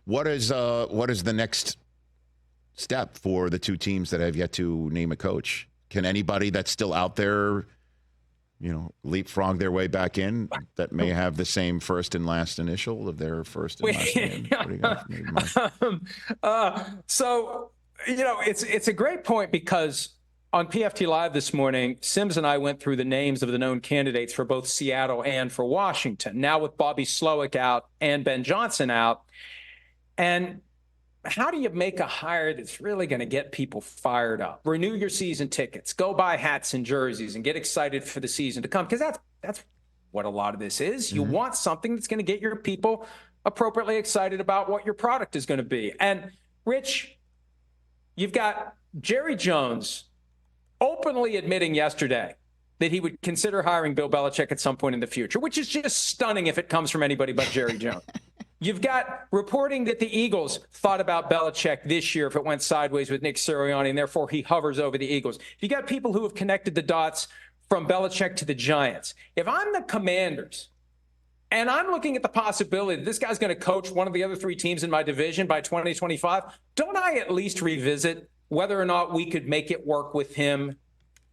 What is the next step for the two teams that have yet to name a coach? Can anybody that's still out there, leapfrog their way back in that may have the same first and last initial of their first and last name? What do you got for me, Mike? So, it's a great point because on PFT Live this morning, Sims and I went through the names of the known candidates for both Seattle and for Washington. Now with Bobby Slowick out and Ben Johnson out. And how do you make a hire that's really going to get people fired up? Renew your season tickets, go buy hats and jerseys and get excited for the season to come. Because that's what a lot of this is. You want something that's going to get your people appropriately excited about what your product is going to be. And Rich, you've got Jerry Jones openly admitting yesterday that he would consider hiring Bill Belichick at some point in the future, which is just stunning if it comes from anybody but Jerry Jones. You've got reporting that the Eagles thought about Belichick this year if it went sideways with Nick Sirianni, and therefore he hovers over the Eagles. You got people who have connected the dots from Belichick to the Giants. If I'm the Commanders and I'm looking at the possibility that this guy's going to coach one of the other three teams in my division by 2025, don't I at least revisit whether or not we could make it work with him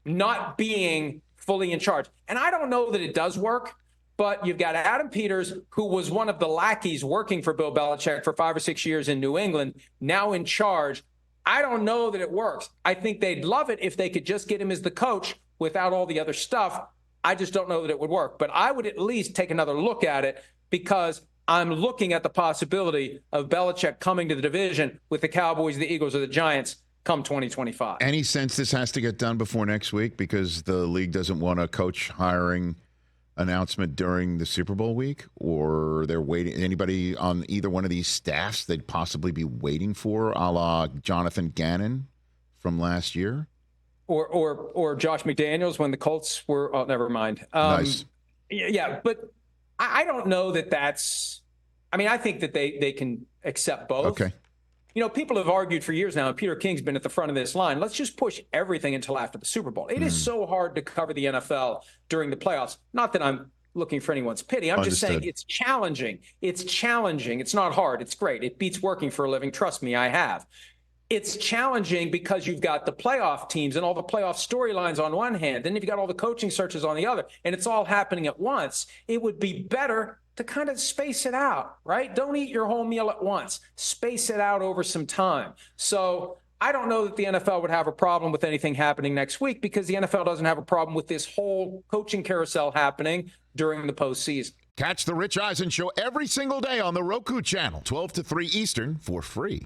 not being fully in charge? And I don't know that it does work. But you've got Adam Peters, who was one of the lackeys working for Bill Belichick for 5 or 6 years in New England, now in charge. I don't know that it works. I think they'd love it if they could just get him as the coach without all the other stuff. I just don't know that it would work. But I would at least take another look at it because I'm looking at the possibility of Belichick coming to the division with the Cowboys, the Eagles, or the Giants come 2025. Any sense this has to get done before next week because the league doesn't want a coach hiring announcement during the Super Bowl week, or they're waiting? Anybody on either one of these staffs they'd possibly be waiting for, a la Jonathan Gannon from last year, or Josh McDaniels when the Colts were? Oh, never mind. Nice. Yeah, but I don't know that that's. I mean, I think that they can accept both. Okay. People have argued for years now, and Peter King's been at the front of this line. Let's just push everything until after the Super Bowl. It is so hard to cover the NFL during the playoffs. Not that I'm looking for anyone's pity. I'm just saying it's challenging. It's challenging. It's not hard. It's great. It beats working for a living. Trust me, I have. It's challenging because you've got the playoff teams and all the playoff storylines on one hand. Then you've got all the coaching searches on the other, and it's all happening at once. It would be better to kind of space it out, right? Don't eat your whole meal at once. Space it out over some time. So I don't know that the NFL would have a problem with anything happening next week because the NFL doesn't have a problem with this whole coaching carousel happening during the postseason. Catch the Rich Eisen Show every single day on the Roku channel, 12 to 3 Eastern, for free.